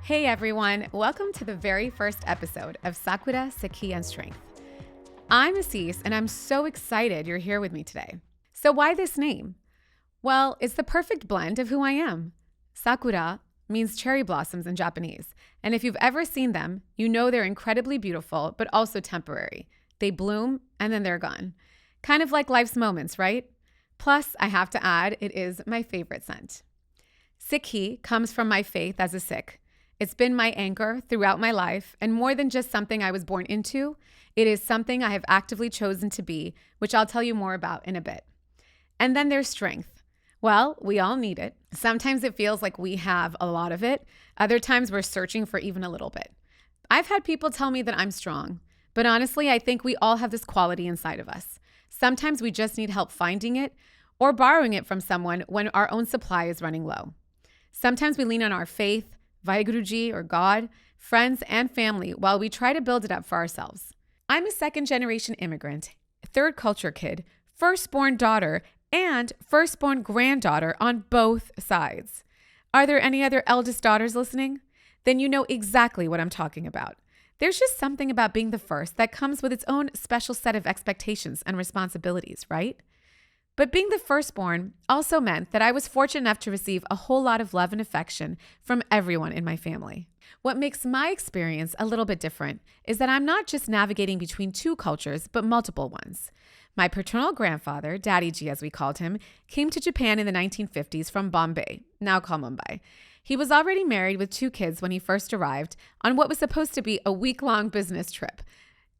Hey everyone, welcome to the very first episode of Sakura, Sikhi Strength. I'm Assis and I'm so excited you're here with me today. So why this name? Well, it's the perfect blend of who I am. Sakura means cherry blossoms in Japanese, and if you've ever seen them, you know they're incredibly beautiful but also temporary. They bloom and then they're gone. Kind of like life's moments, right? Plus, I have to add, it is my favorite scent. Sikhi comes from my faith as a Sikh. It's been my anchor throughout my life, and more than just something I was born into, it is something I have actively chosen to be, which I'll tell you more about in a bit. And then there's strength. Well, we all need it. Sometimes it feels like we have a lot of it. Other times we're searching for even a little bit. I've had people tell me that I'm strong, but honestly, I think we all have this quality inside of us. Sometimes we just need help finding it or borrowing it from someone when our own supply is running low. Sometimes we lean on our faith, Vaheguruji or God, friends, and family while we try to build it up for ourselves. I'm a second-generation immigrant, third culture kid, firstborn daughter, and firstborn granddaughter on both sides. Are there any other eldest daughters listening? Then you know exactly what I'm talking about. There's just something about being the first that comes with its own special set of expectations and responsibilities, right? But being the firstborn also meant that I was fortunate enough to receive a whole lot of love and affection from everyone in my family. What makes my experience a little bit different is that I'm not just navigating between two cultures, but multiple ones. My paternal grandfather, Daddy G as we called him, came to Japan in the 1950s from Bombay, now called Mumbai. He was already married with 2 kids when he first arrived on what was supposed to be a week-long business trip.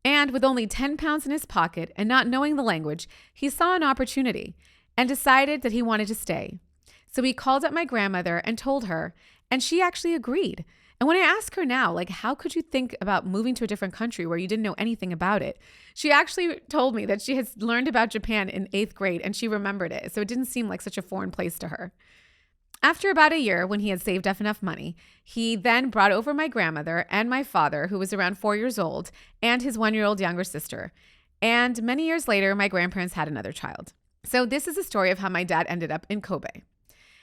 And with only 10 pounds in his pocket and not knowing the language, he saw an opportunity and decided that he wanted to stay. So he called up my grandmother and told her, and she actually agreed. And when I ask her now, how could you think about moving to a different country where you didn't know anything about it? She actually told me that she has learned about Japan in 8th grade and she remembered it. So it didn't seem like such a foreign place to her. After about a year, when he had saved up enough money, he then brought over my grandmother and my father, who was around 4 years old, and his 1-year-old younger sister. And many years later, my grandparents had another child. So this is a story of how my dad ended up in Kobe.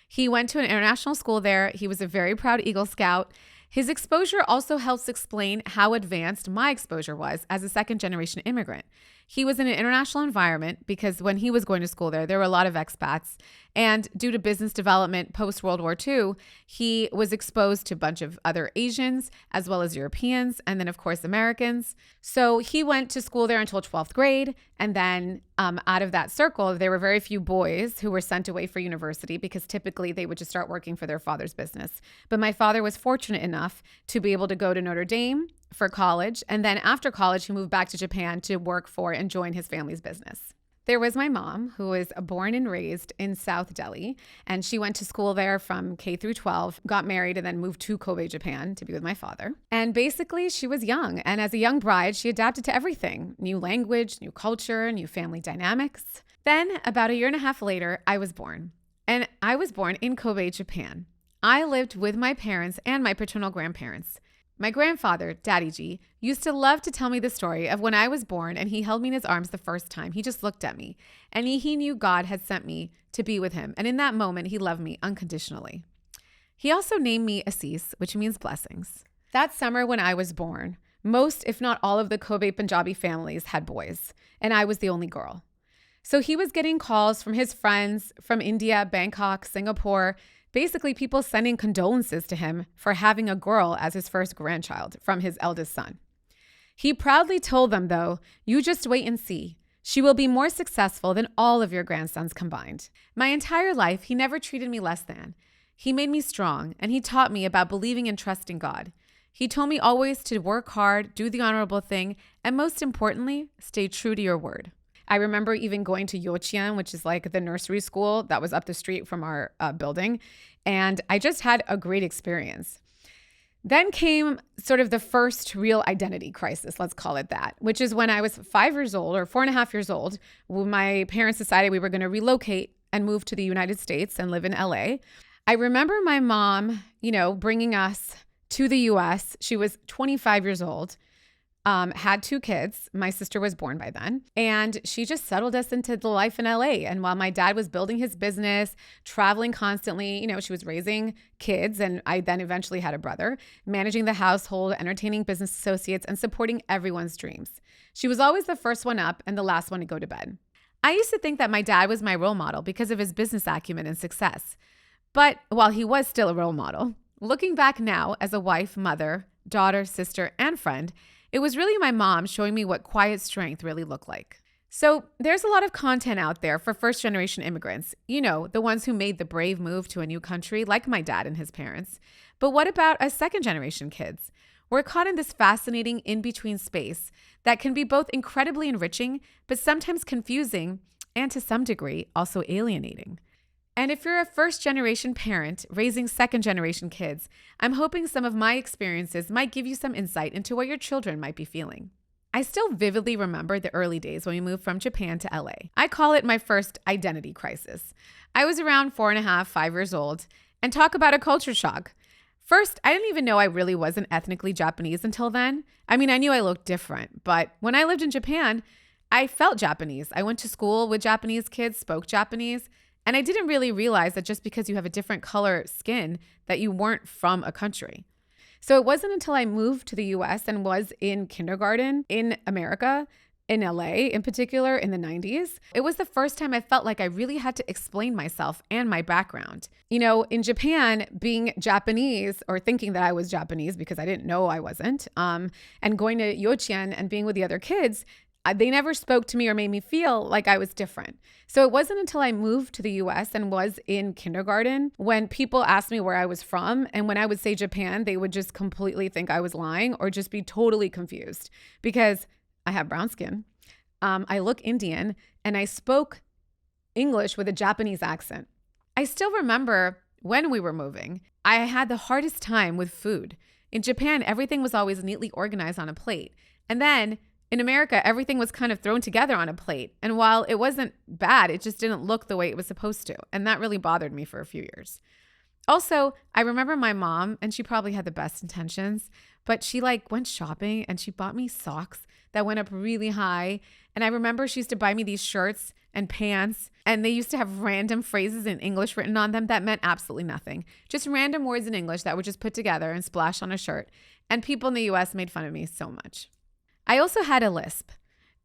He went to an international school there. He was a very proud Eagle Scout. His exposure also helps explain how advanced my exposure was as a second-generation immigrant. He was in an international environment because when he was going to school there were a lot of expats. And due to business development post-World War II, he was exposed to a bunch of other Asians as well as Europeans and then, of course, Americans. So he went to school there until 12th grade. And then out of that circle, there were very few boys who were sent away for university because typically they would just start working for their father's business. But my father was fortunate enough to be able to go to Notre Dame for college, and then after college, he moved back to Japan to work for and join his family's business. There was my mom, who was born and raised in South Delhi, and she went to school there from K through 12, got married, and then moved to Kobe, Japan to be with my father. And basically, she was young, and as a young bride, she adapted to everything: new language, new culture, new family dynamics. Then, about a year and a half later, I was born, and I was born in Kobe, Japan. I lived with my parents and my paternal grandparents. My grandfather, Daddy G, used to love to tell me the story of when I was born and he held me in his arms the first time. He just looked at me and he knew God had sent me to be with him. And in that moment, he loved me unconditionally. He also named me Assis, which means blessings. That summer when I was born, most, if not all of the Kobe Punjabi families had boys, and I was the only girl. So he was getting calls from his friends from India, Bangkok, Singapore, basically people sending condolences to him for having a girl as his first grandchild from his eldest son. He proudly told them, though, "You just wait and see. She will be more successful than all of your grandsons combined." My entire life, he never treated me less than. He made me strong, and he taught me about believing and trusting God. He told me always to work hard, do the honorable thing, and most importantly, stay true to your word. I remember even going to Yochian, which is like the nursery school that was up the street from our building. And I just had a great experience. Then came sort of the first real identity crisis, let's call it that, which is when I was 5 years old or 4.5 years old, when my parents decided we were going to relocate and move to the United States and live in LA. I remember my mom, bringing us to the US. She was 25 years old. had 2 kids. My sister was born by then. And she just settled us into the life in LA. And while my dad was building his business, traveling constantly, she was raising kids. And I then eventually had a brother, managing the household, entertaining business associates, and supporting everyone's dreams. She was always the first one up and the last one to go to bed. I used to think that my dad was my role model because of his business acumen and success. But while he was still a role model, looking back now as a wife, mother, daughter, sister, and friend, it was really my mom showing me what quiet strength really looked like. So there's a lot of content out there for first-generation immigrants, the ones who made the brave move to a new country, like my dad and his parents. But what about us second-generation kids? We're caught in this fascinating in-between space that can be both incredibly enriching, but sometimes confusing, and to some degree, also alienating. And if you're a first-generation parent raising second-generation kids, I'm hoping some of my experiences might give you some insight into what your children might be feeling. I still vividly remember the early days when we moved from Japan to LA. I call it my first identity crisis. I was around 4.5, 5 years old, and talk about a culture shock. First, I didn't even know I really wasn't ethnically Japanese until then. I knew I looked different, but when I lived in Japan, I felt Japanese. I went to school with Japanese kids, spoke Japanese, and I didn't really realize that just because you have a different color skin that you weren't from a country. So it wasn't until I moved to the US and was in kindergarten in America, in LA in particular, in the 90s, it was the first time I felt like I really had to explain myself and my background. In Japan, being Japanese or thinking that I was Japanese because I didn't know I wasn't, and going to Yochien and being with the other kids, they never spoke to me or made me feel like I was different. So it wasn't until I moved to the US and was in kindergarten when people asked me where I was from. And when I would say Japan, they would just completely think I was lying or just be totally confused because I have brown skin. I look Indian and I spoke English with a Japanese accent. I still remember when we were moving, I had the hardest time with food. In Japan, everything was always neatly organized on a plate. And then in America, everything was kind of thrown together on a plate. And while it wasn't bad, it just didn't look the way it was supposed to. And that really bothered me for a few years. Also, I remember my mom, and she probably had the best intentions, but she went shopping and she bought me socks that went up really high. And I remember she used to buy me these shirts and pants, and they used to have random phrases in English written on them that meant absolutely nothing. Just random words in English that were just put together and splashed on a shirt. And people in the US made fun of me so much. I also had a lisp.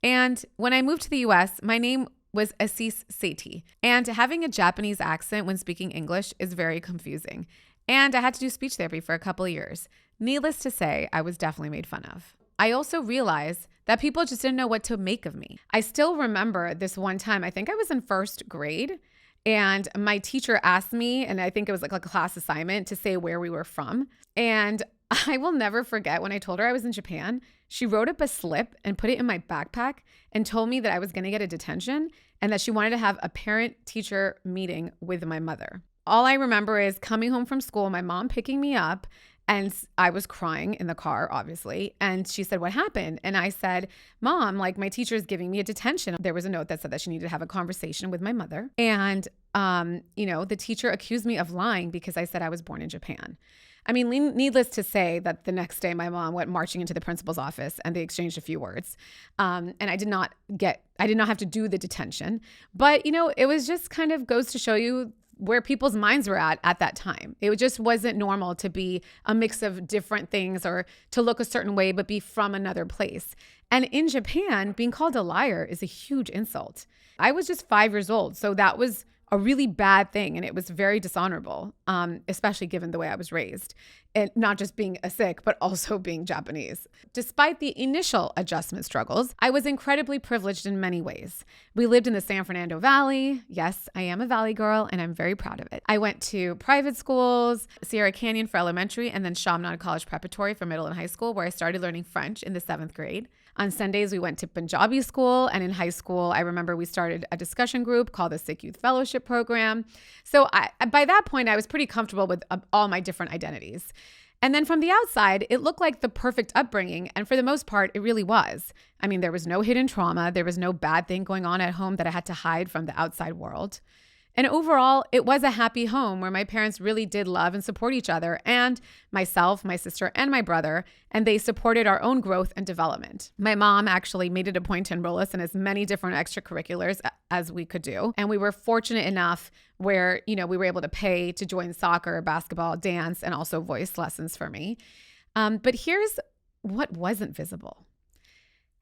And when I moved to the US, my name was Assis Sethi. And having a Japanese accent when speaking English is very confusing. And I had to do speech therapy for a couple of years. Needless to say, I was definitely made fun of. I also realized that people just didn't know what to make of me. I still remember this one time, I think I was in first grade, and my teacher asked me, and I think it was like a class assignment, to say where we were from. And I will never forget when I told her I was in Japan, she wrote up a slip and put it in my backpack and told me that I was going to get a detention and that she wanted to have a parent-teacher meeting with my mother. All I remember is coming home from school, my mom picking me up, and I was crying in the car, obviously. And she said, "What happened?" And I said, "Mom, my teacher is giving me a detention." There was a note that said that she needed to have a conversation with my mother. And, the teacher accused me of lying because I said I was born in Japan. Needless to say that the next day my mom went marching into the principal's office and they exchanged a few words. And I did not have to do the detention. But, it was just kind of goes to show you where people's minds were at that time. It just wasn't normal to be a mix of different things or to look a certain way, but be from another place. And in Japan, being called a liar is a huge insult. I was just 5 years old, so that was a really bad thing. And it was very dishonorable, especially given the way I was raised. And not just being a Sikh, but also being Japanese. Despite the initial adjustment struggles, I was incredibly privileged in many ways. We lived in the San Fernando Valley. Yes, I am a Valley girl, and I'm very proud of it. I went to private schools, Sierra Canyon for elementary, and then Chaminade College Preparatory for middle and high school, where I started learning French in the 7th grade. On Sundays, we went to Punjabi school, and in high school, I remember we started a discussion group called the Sikh Youth Fellowship Program. So by that point, I was pretty comfortable with all my different identities. And then from the outside, it looked like the perfect upbringing, and for the most part, it really was. There was no hidden trauma. There was no bad thing going on at home that I had to hide from the outside world. And overall, it was a happy home where my parents really did love and support each other and myself, my sister, and my brother, and they supported our own growth and development. My mom actually made it a point to enroll us in as many different extracurriculars as we could do. And we were fortunate enough where, we were able to pay to join soccer, basketball, dance, and also voice lessons for me. But here's what wasn't visible.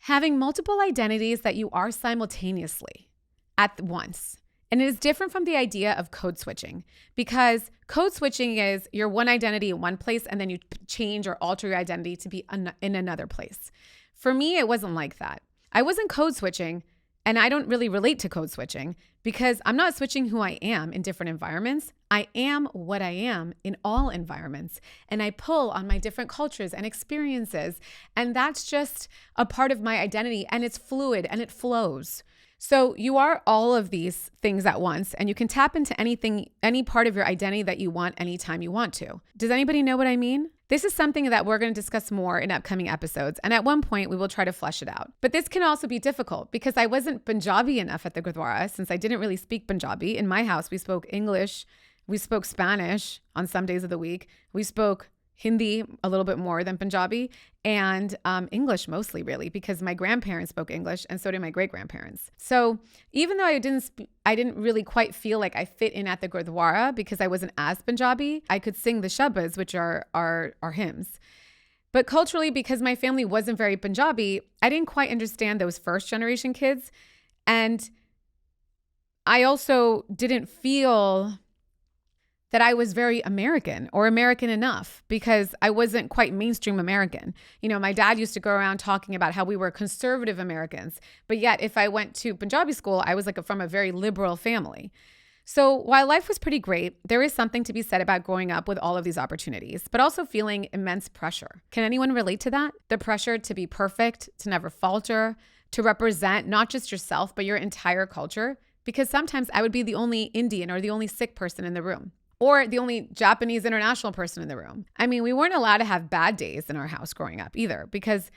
Having multiple identities that you are simultaneously at once. And it is different from the idea of code switching, because code switching is your one identity in one place and then you change or alter your identity to be in another place. For me, it wasn't like that. I wasn't code switching, and I don't really relate to code switching because I'm not switching who I am in different environments. I am what I am in all environments, and I pull on my different cultures and experiences, and that's just a part of my identity, and it's fluid and it flows. So you are all of these things at once, and you can tap into any part of your identity that you want anytime you want to. Does anybody know what I mean? This is something that we're going to discuss more in upcoming episodes, and at one point we will try to flesh it out. But this can also be difficult because I wasn't Punjabi enough at the Gurdwara, since I didn't really speak Punjabi. In my house, we spoke English, we spoke Spanish on some days of the week, we spoke Hindi a little bit more than Punjabi, and English mostly, really, because my grandparents spoke English and so did my great-grandparents. So even though I didn't really quite feel like I fit in at the Gurdwara because I wasn't as Punjabi, I could sing the shabas, which are hymns. But culturally, because my family wasn't very Punjabi, I didn't quite understand those first-generation kids. And I also didn't feel that I was very American or American enough because I wasn't quite mainstream American. My dad used to go around talking about how we were conservative Americans, but yet if I went to Punjabi school, I was from a very liberal family. So while life was pretty great, there is something to be said about growing up with all of these opportunities, but also feeling immense pressure. Can anyone relate to that? The pressure to be perfect, to never falter, to represent not just yourself, but your entire culture, because sometimes I would be the only Indian or the only Sikh person in the room, or the only Japanese international person in the room. I mean, we weren't allowed to have bad days in our house growing up either, because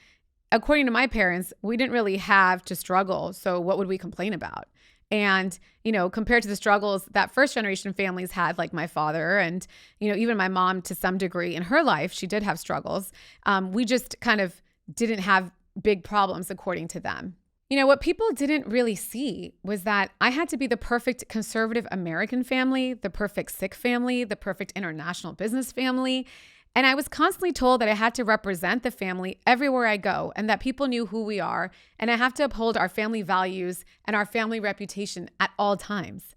according to my parents, we didn't really have to struggle. So what would we complain about? And, compared to the struggles that first generation families had, like my father and, even my mom to some degree in her life, she did have struggles. We just kind of didn't have big problems according to them. What people didn't really see was that I had to be the perfect conservative American family, the perfect Sikh family, the perfect international business family. And I was constantly told that I had to represent the family everywhere I go and that people knew who we are. And I have to uphold our family values and our family reputation at all times.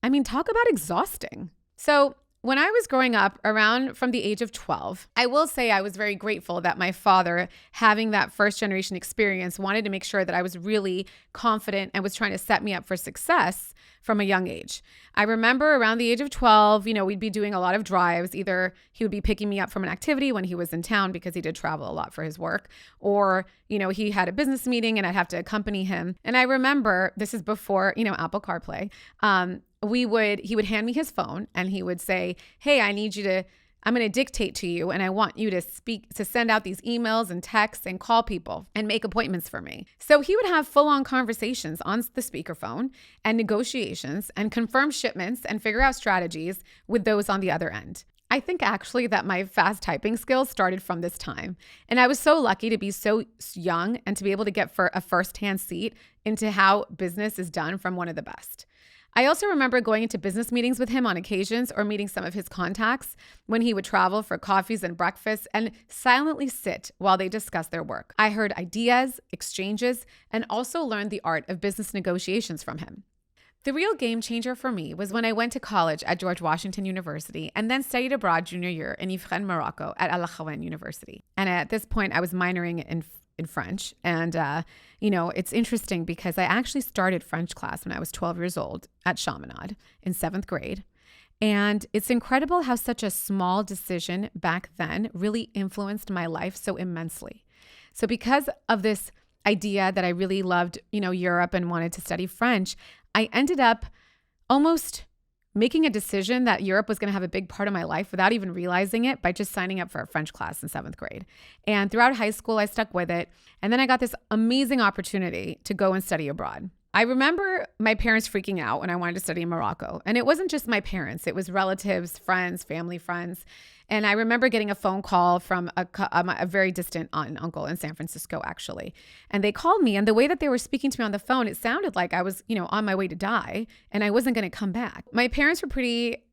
I mean, talk about exhausting. So when I was growing up around from the age of 12, I will say I was very grateful that my father, having that first generation experience, wanted to make sure that I was really confident and was trying to set me up for success from a young age. I remember around the age of 12, we'd be doing a lot of drives. Either he would be picking me up from an activity when he was in town because he did travel a lot for his work, or, he had a business meeting and I'd have to accompany him. And I remember, this is before, Apple CarPlay, he would hand me his phone and he would say, hey, I'm going to dictate to you and I want you to send out these emails and texts and call people and make appointments for me. So he would have full-on conversations on the speakerphone and negotiations and confirm shipments and figure out strategies with those on the other end. I think actually that my fast typing skills started from this time. And I was so lucky to be so young and to be able to get a first-hand seat into how business is done from one of the best. I also remember going into business meetings with him on occasions or meeting some of his contacts when he would travel for coffees and breakfasts and silently sit while they discussed their work. I heard ideas, exchanges, and also learned the art of business negotiations from him. The real game changer for me was when I went to college at George Washington University and then studied abroad junior year in Ifrane, Morocco at Al Akhawan University. And at this point, I was minoring in French. And, it's interesting because I actually started French class when I was 12 years old at Chaminade in 7th grade. And it's incredible how such a small decision back then really influenced my life so immensely. So because of this idea that I really loved, Europe and wanted to study French, I ended up almost making a decision that Europe was going to have a big part of my life without even realizing it by just signing up for a French class in 7th grade. And throughout high school, I stuck with it. And then I got this amazing opportunity to go and study abroad. I remember my parents freaking out when I wanted to study in Morocco. And it wasn't just my parents, it was relatives, friends, family friends. And I remember getting a phone call from a very distant aunt and uncle in San Francisco, actually. And they called me, and the way that they were speaking to me on the phone, it sounded like I was, on my way to die and I wasn't going to come back. My parents were pretty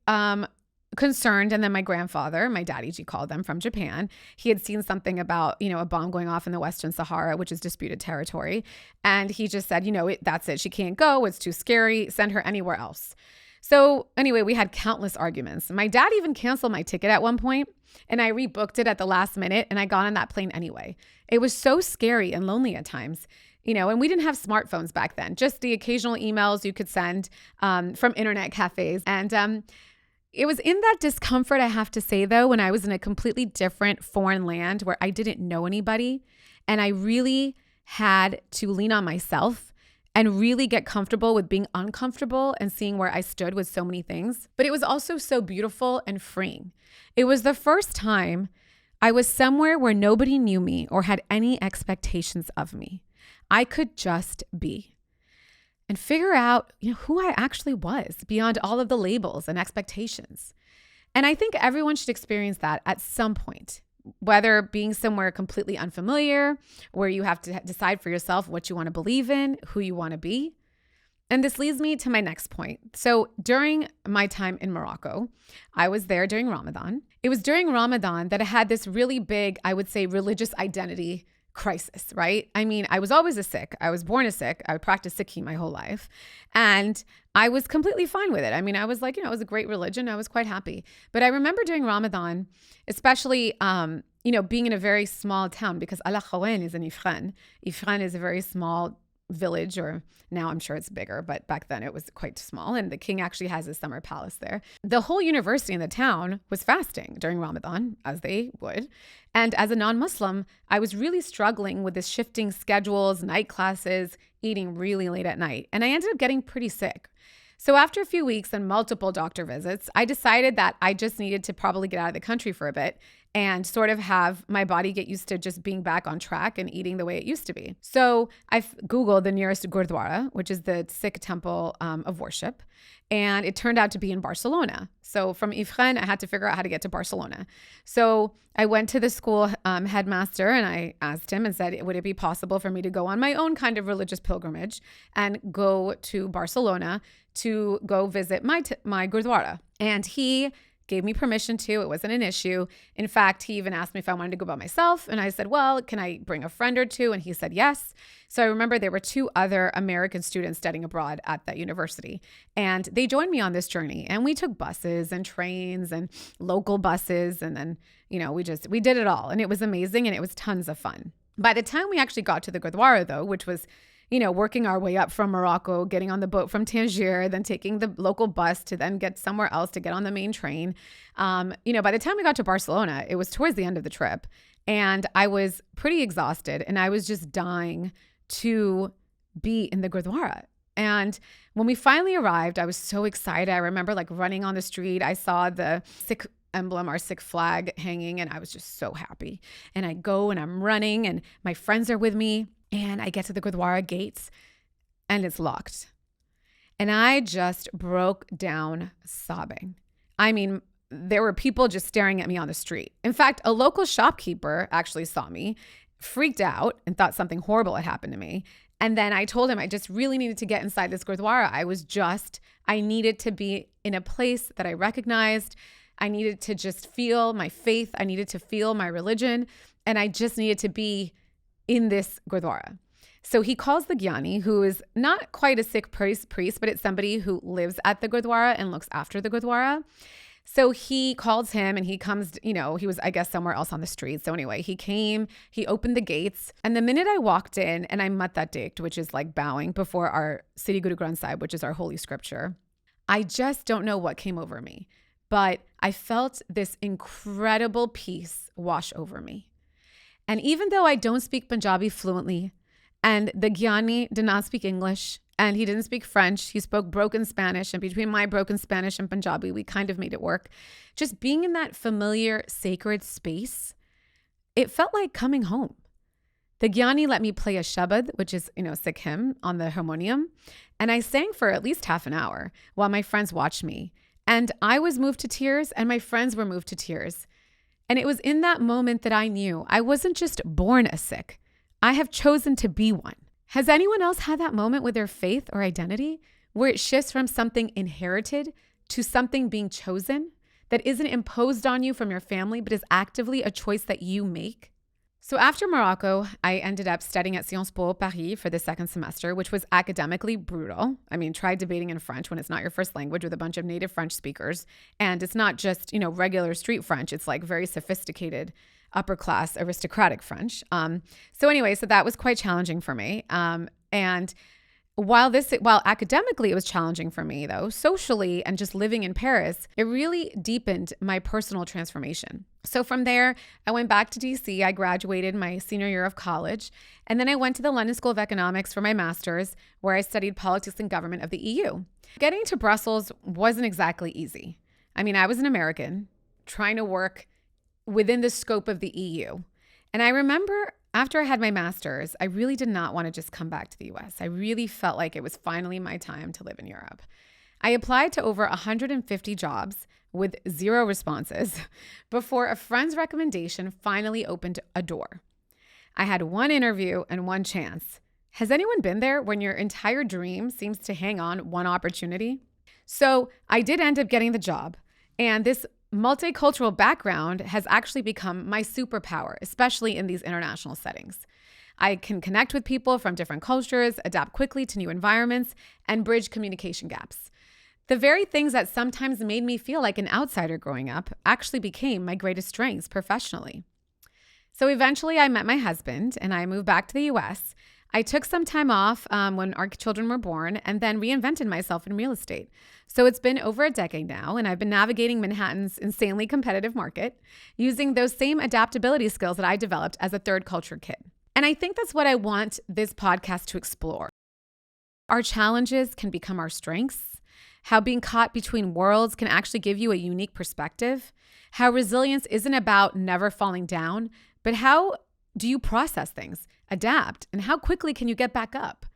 concerned. And then my grandfather, my daddy, G called them from Japan. He had seen something about, a bomb going off in the Western Sahara, which is disputed territory. And he just said, that's it. She can't go. It's too scary. Send her anywhere else. So anyway, we had countless arguments. My dad even canceled my ticket at one point, and I rebooked it at the last minute, and I got on that plane anyway. It was so scary and lonely at times. And we didn't have smartphones back then, just the occasional emails you could send from internet cafes. And it was in that discomfort, I have to say, though, when I was in a completely different foreign land where I didn't know anybody, and I really had to lean on myself and really get comfortable with being uncomfortable and seeing where I stood with so many things. But it was also so beautiful and freeing. It was the first time I was somewhere where nobody knew me or had any expectations of me. I could just be and figure out, who I actually was beyond all of the labels and expectations. And I think everyone should experience that at some point, whether being somewhere completely unfamiliar, where you have to decide for yourself what you want to believe in, who you want to be. And this leads me to my next point. So during my time in Morocco, I was there during Ramadan. It was during Ramadan that I had this really big, I would say, religious identity crisis, right? I mean, I was always a Sikh. I was born a Sikh. I practiced Sikhi my whole life. And I was completely fine with it. I mean, I was like, it was a great religion. I was quite happy. But I remember during Ramadan, especially, being in a very small town, because Al Khawain is in Ifran. Ifran is a very small village, or now I'm sure it's bigger, but back then it was quite small. And the king actually has his summer palace there. The whole university in the town was fasting during Ramadan, as they would. And as a non-Muslim, I was really struggling with this shifting schedules, night classes, eating really late at night. And I ended up getting pretty sick. So after a few weeks and multiple doctor visits, I decided that I just needed to probably get out of the country for a bit and sort of have my body get used to just being back on track and eating the way it used to be. So I Googled the nearest Gurdwara, which is the Sikh temple of worship. And it turned out to be in Barcelona. So from Ifren, I had to figure out how to get to Barcelona. So I went to the school headmaster and I asked him and said, would it be possible for me to go on my own kind of religious pilgrimage and go to Barcelona to go visit my Gurdwara? And he gave me permission to. It wasn't an issue. In fact, he even asked me if I wanted to go by myself. And I said, well, can I bring a friend or two? And he said, yes. So I remember there were 2 other American students studying abroad at that university. And they joined me on this journey. And we took buses and trains and local buses. And then, we did it all. And it was amazing. And it was tons of fun. By the time we actually got to the Gurdwara, though, which was working our way up from Morocco, getting on the boat from Tangier, then taking the local bus to then get somewhere else to get on the main train. By the time we got to Barcelona, it was towards the end of the trip. And I was pretty exhausted and I was just dying to be in the Gurdwara. And when we finally arrived, I was so excited. I remember running on the street. I saw the Sikh emblem, our Sikh flag hanging, and I was just so happy. And I go and I'm running and my friends are with me. And I get to the Gurdwara gates and it's locked. And I just broke down sobbing. I mean, there were people just staring at me on the street. In fact, a local shopkeeper actually saw me, freaked out and thought something horrible had happened to me. And then I told him I just really needed to get inside this Gurdwara. I needed to be in a place that I recognized. I needed to just feel my faith. I needed to feel my religion. And I just needed to be in this Gurdwara. So he calls the Gyani, who is not quite a Sikh priest, but it's somebody who lives at the Gurdwara and looks after the Gurdwara. So he calls him and he comes, he was, I guess, somewhere else on the street. So anyway, he came, he opened the gates. And the minute I walked in and I matta teked, which is like bowing before our Sri Guru Granth Sahib, which is our holy scripture, I just don't know what came over me. But I felt this incredible peace wash over me. And even though I don't speak Punjabi fluently, and the Gyani did not speak English, and he didn't speak French, he spoke broken Spanish, and between my broken Spanish and Punjabi, we kind of made it work. Just being in that familiar, sacred space, it felt like coming home. The Gyani let me play a shabad, which is, Sikh hymn, on the harmonium. And I sang for at least half an hour while my friends watched me. And I was moved to tears and my friends were moved to tears. And it was in that moment that I knew I wasn't just born a Sikh. I have chosen to be one. Has anyone else had that moment with their faith or identity where it shifts from something inherited to something being chosen that isn't imposed on you from your family, but is actively a choice that you make? So after Morocco, I ended up studying at Sciences Po Paris for the second semester, which was academically brutal. I mean, try debating in French when it's not your first language with a bunch of native French speakers. And it's not just, regular street French. It's like very sophisticated, upper class, aristocratic French. So that was quite challenging for me. And while academically it was challenging for me, though, socially and just living in Paris, it really deepened my personal transformation. So from there, I went back to DC. I graduated my senior year of college, and then I went to the London School of Economics for my master's, where I studied politics and government of the EU. Getting to Brussels wasn't exactly easy. I mean, I was an American trying to work within the scope of the EU. And I remember after I had my master's, I really did not want to just come back to the US. I really felt like it was finally my time to live in Europe. I applied to over 150 jobs with 0 responses before a friend's recommendation finally opened a door. I had 1 interview and 1 chance. Has anyone been there when your entire dream seems to hang on 1 opportunity? So I did end up getting the job, and this multicultural background has actually become my superpower, especially in these international settings. I can connect with people from different cultures, adapt quickly to new environments, and bridge communication gaps. The very things that sometimes made me feel like an outsider growing up actually became my greatest strengths professionally. So eventually I met my husband and I moved back to the US. I took some time off when our children were born and then reinvented myself in real estate. So it's been over a decade now, and I've been navigating Manhattan's insanely competitive market using those same adaptability skills that I developed as a third culture kid. And I think that's what I want this podcast to explore. Our challenges can become our strengths, how being caught between worlds can actually give you a unique perspective, how resilience isn't about never falling down, but how do you process things, adapt, and how quickly can you get back up?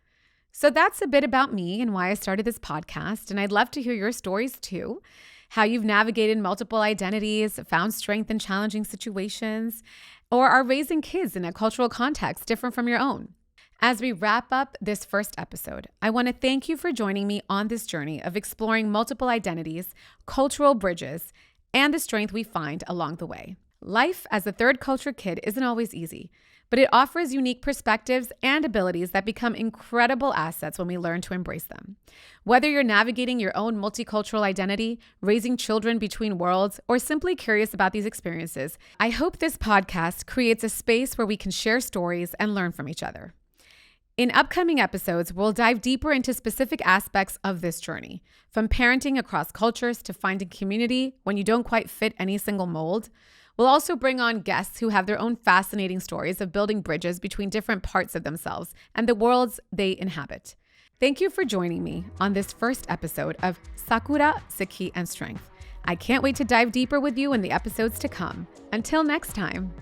So that's a bit about me and why I started this podcast. And I'd love to hear your stories too, how you've navigated multiple identities, found strength in challenging situations, or are raising kids in a cultural context different from your own. As we wrap up this first episode, I want to thank you for joining me on this journey of exploring multiple identities, cultural bridges, and the strength we find along the way. Life as a third culture kid isn't always easy, but it offers unique perspectives and abilities that become incredible assets when we learn to embrace them. Whether you're navigating your own multicultural identity, raising children between worlds, or simply curious about these experiences, I hope this podcast creates a space where we can share stories and learn from each other. In upcoming episodes, we'll dive deeper into specific aspects of this journey, from parenting across cultures to finding community when you don't quite fit any single mold. We'll also bring on guests who have their own fascinating stories of building bridges between different parts of themselves and the worlds they inhabit. Thank you for joining me on this first episode of Sakura, Sikhi Strength. I can't wait to dive deeper with you in the episodes to come. Until next time.